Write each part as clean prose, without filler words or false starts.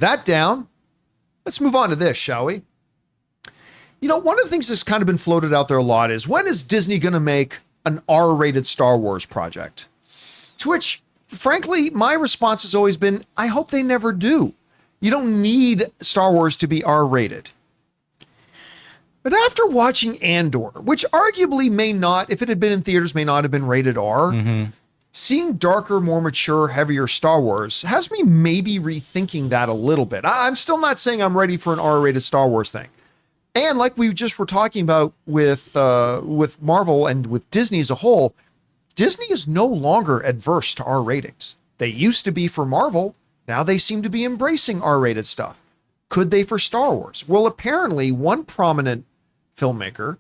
that down, let's move on to this, shall we? You know, one of the things that's kind of been floated out there a lot is, when is Disney going to make an R-rated Star Wars project? To which, frankly, my response has always been, I hope they never do. You don't need Star Wars to be R-rated. But after watching Andor, which arguably may not, if it had been in theaters, may not have been rated R, seeing darker, more mature, heavier Star Wars has me maybe rethinking that a little bit. I'm still not saying I'm ready for an R-rated Star Wars thing. And like we just were talking about with Marvel and with Disney as a whole, Disney is no longer adverse to R ratings. They used to be for Marvel. Now they seem to be embracing R-rated stuff. Could they for Star Wars? Well, apparently one prominent filmmaker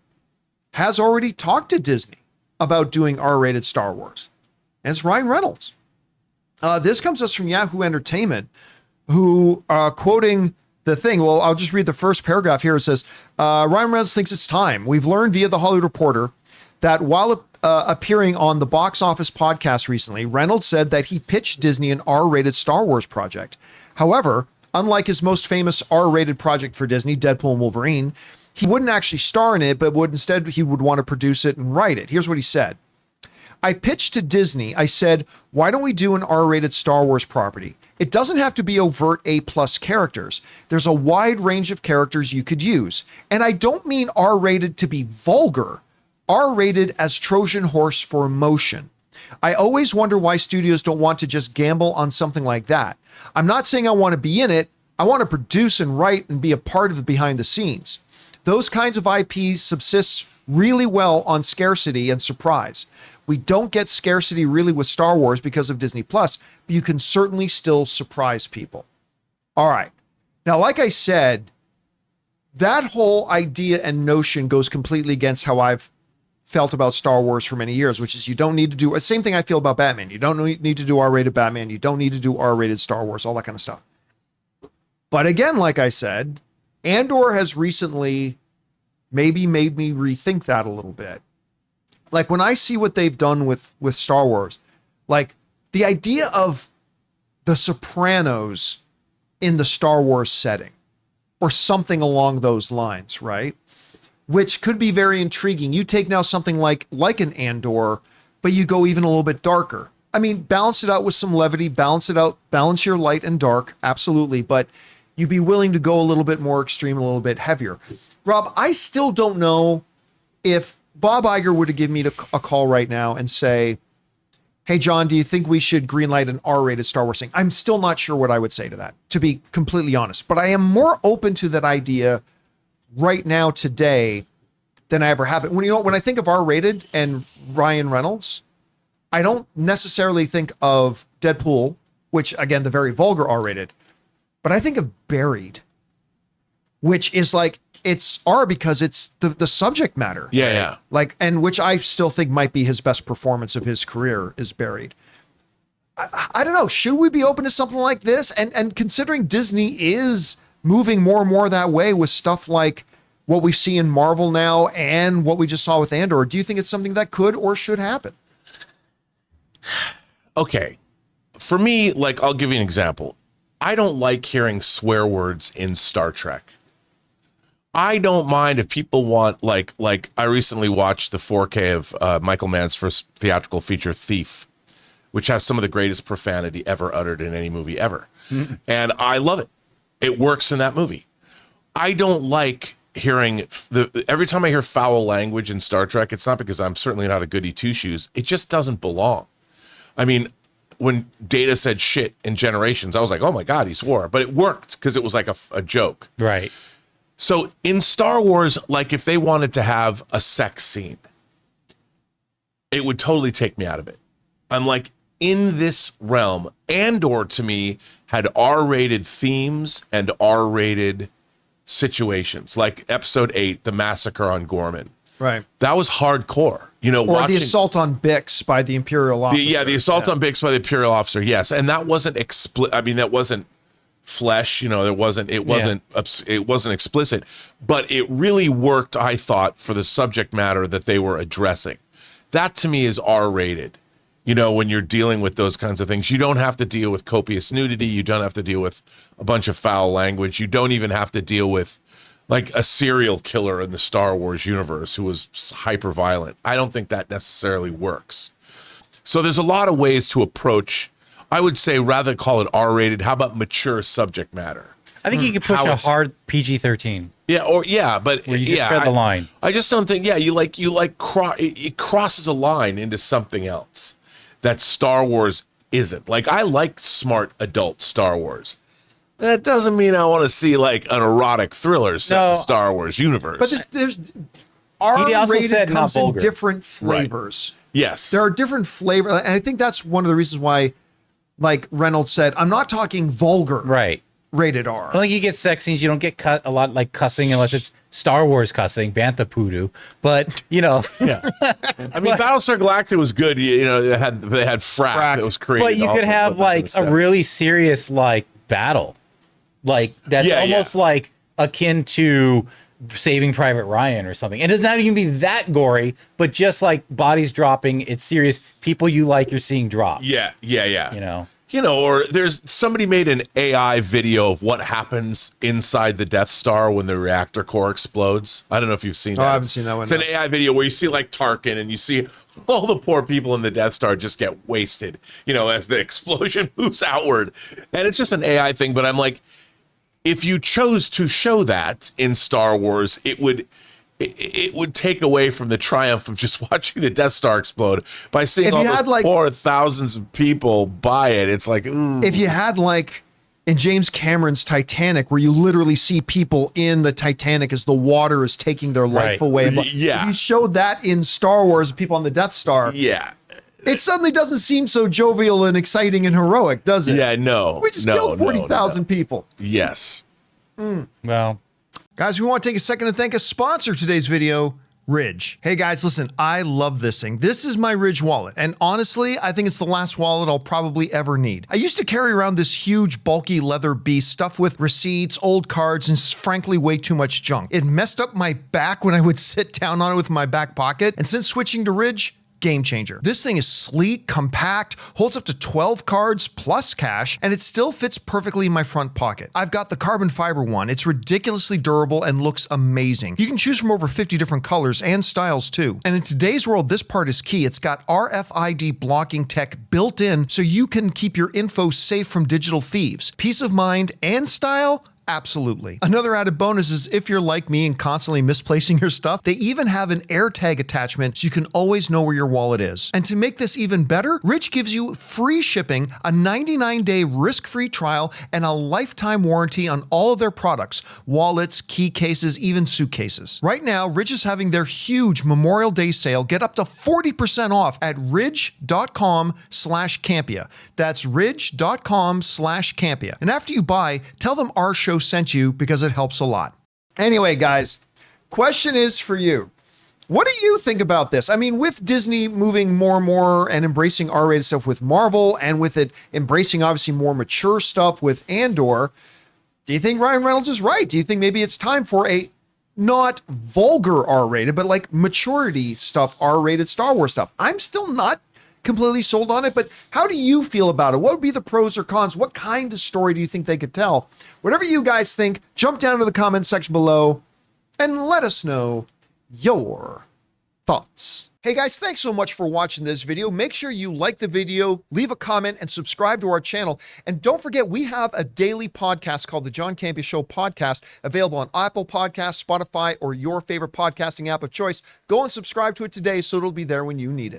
has already talked to Disney about doing R-rated Star Wars. And it's Ryan Reynolds. This comes to us from Yahoo Entertainment, who, quoting the thing, well, I'll just read the first paragraph here. It says, Ryan Reynolds thinks it's time. We've learned via The Hollywood Reporter that while appearing on the Box Office podcast recently, Reynolds said that he pitched Disney an R-rated Star Wars project. However, unlike his most famous R-rated project for Disney, Deadpool and Wolverine, he wouldn't actually star in it, but he would want to produce it and write it. Here's what he said. I pitched to Disney. I said, why don't we do an R-rated Star Wars property? It doesn't have to be overt A+ characters. There's a wide range of characters you could use. And I don't mean R-rated to be vulgar. R-rated as Trojan horse for emotion. I always wonder why studios don't want to just gamble on something like that. I'm not saying I want to be in it. I want to produce and write and be a part of the behind the scenes. Those kinds of IPs subsist really well on scarcity and surprise. We don't get scarcity really with Star Wars because of Disney Plus, but you can certainly still surprise people. All right. Now, like I said, that whole idea and notion goes completely against how I've felt about Star Wars for many years, which is you don't need to do, same thing I feel about Batman. You don't need to do R-rated Batman. You don't need to do R-rated Star Wars, all that kind of stuff. But again, like I said, Andor has recently maybe made me rethink that a little bit. Like when I see what they've done with Star Wars, like the idea of the Sopranos in the Star Wars setting or something along those lines, right? Which could be very intriguing. You take now something like an Andor, but you go even a little bit darker. I mean, balance it out with some levity, balance it out, balance your light and dark, absolutely. But you'd be willing to go a little bit more extreme, a little bit heavier. Rob, I still don't know if Bob Iger were to give me a call right now and say, hey, John, do you think we should greenlight an R-rated Star Wars thing? I'm still not sure what I would say to that, to be completely honest. But I am more open to that idea right now today than I ever have been. When I think of R-rated and Ryan Reynolds, I don't necessarily think of Deadpool, which again, the very vulgar R-rated, but I think of Buried, which is like, it's R because it's the subject matter. Yeah, right? Yeah. Like, and which I still think might be his best performance of his career is Buried. I don't know. Should we be open to something like this? And considering Disney is moving more and more that way with stuff like what we see in Marvel now and what we just saw with Andor, do you think it's something that could or should happen? Okay. For me, like, I'll give you an example. I don't like hearing swear words in Star Trek. I don't mind if people want, like I recently watched the 4K of Michael Mann's first theatrical feature, Thief, which has some of the greatest profanity ever uttered in any movie ever. Mm-hmm. And I love it. It works in that movie. I don't like hearing every time I hear foul language in Star Trek, it's not because I'm certainly not a goody two-shoes. It just doesn't belong. I mean, when Data said shit in Generations, I was like, oh my God, he swore. But it worked because it was like a joke. Right. So in Star Wars, like if they wanted to have a sex scene, it would totally take me out of it. I'm like, in this realm, Andor to me had R-rated themes and R-rated situations, like Episode 8, the massacre on Gorman. Right. That was hardcore. Or the assault on Bix by the Imperial officer. The assault on Bix by the Imperial officer. Yes, and that wasn't that wasn't flesh. It wasn't explicit, but it really worked, I thought, for the subject matter that they were addressing. That to me is R-rated. You know, when you're dealing with those kinds of things, you don't have to deal with copious nudity. You don't have to deal with a bunch of foul language. You don't even have to deal with like a serial killer in the Star Wars universe who was hyper violent. I don't think that necessarily works. So there's a lot of ways to approach, I would say, rather than call it R-rated, how about mature subject matter? I think you could push a hard PG-13. Yeah, but where you just tread the line. I just don't think. Yeah, it crosses a line into something else that Star Wars isn't. Like, I like smart adult Star Wars. That doesn't mean I want to see like an erotic thriller set in the Star Wars universe. But there's R-rated comes in different flavors. Right. Yes, there are different flavors, and I think that's one of the reasons why, like Reynolds said, I'm not talking vulgar. Right. Rated R. I don't think you get sex scenes. You don't get cut a lot like cussing unless it's Star Wars cussing, Bantha Poodoo. But yeah. I mean, Battlestar Galactica was good. You know, they had frack that was created. But you could have like a really serious like battle, like that's almost like akin to Saving Private Ryan or something. And it doesn't have to even be that gory, but just like bodies dropping. It's serious. People you like, you're seeing drop. Yeah. You know. Or there's somebody made an AI video of what happens inside the Death Star when the reactor core explodes. I don't know if you've seen that. I haven't seen that one. It's an AI video where you see like Tarkin and you see all the poor people in the Death Star just get wasted, you know, as the explosion moves outward. And it's just an AI thing. But I'm like, if you chose to show that in Star Wars, it would take away from the triumph of just watching the Death Star explode by seeing all those poor thousands of people buy it. It's like, if you had like in James Cameron's Titanic, where you literally see people in the Titanic as the water is taking their life away. If you showed that in Star Wars, people on the Death Star. Yeah. It suddenly doesn't seem so jovial and exciting and heroic, does it? Yeah, no. We just killed 40,000 people. Yes. Well, guys, we want to take a second to thank a sponsor of today's video, Ridge. Hey guys, listen, I love this thing. This is my Ridge wallet, and honestly, I think it's the last wallet I'll probably ever need. I used to carry around this huge, bulky leather beast stuffed with receipts, old cards, and frankly, way too much junk. It messed up my back when I would sit down on it with my back pocket, and since switching to Ridge, game changer. This thing is sleek, compact, holds up to 12 cards plus cash, and it still fits perfectly in my front pocket. I've got the carbon fiber one. It's ridiculously durable and looks amazing. You can choose from over 50 different colors and styles too. And in today's world, this part is key. It's got RFID blocking tech built in so you can keep your info safe from digital thieves. Peace of mind and style? Absolutely. Another added bonus is if you're like me and constantly misplacing your stuff, they even have an AirTag attachment so you can always know where your wallet is. And to make this even better, Ridge gives you free shipping, a 99-day risk-free trial, and a lifetime warranty on all of their products, wallets, key cases, even suitcases. Right now, Ridge is having their huge Memorial Day sale. Get up to 40% off at ridge.com/Campea. That's ridge.com/Campea. And after you buy, tell them our show sent you because it helps a lot. Anyway, guys, question is for you. What do you think about this? I mean, with Disney moving more and more and embracing R-rated stuff with Marvel, and with it embracing obviously more mature stuff with Andor, do you think Ryan Reynolds is right? Do you think maybe it's time for a not vulgar R-rated, but like maturity stuff, R-rated Star Wars stuff? I'm still not completely sold on it, but how do you feel about it? What would be the pros or cons? What kind of story do you think they could tell? Whatever you guys think, jump down to the comment section below and let us know your thoughts. Hey guys, thanks so much for watching this video. Make sure you like the video, leave a comment, and subscribe to our channel. And don't forget, we have a daily podcast called the John Campea Show podcast, available on Apple Podcasts, Spotify, or your favorite podcasting app of choice. Go and subscribe to it today so it'll be there when you need it.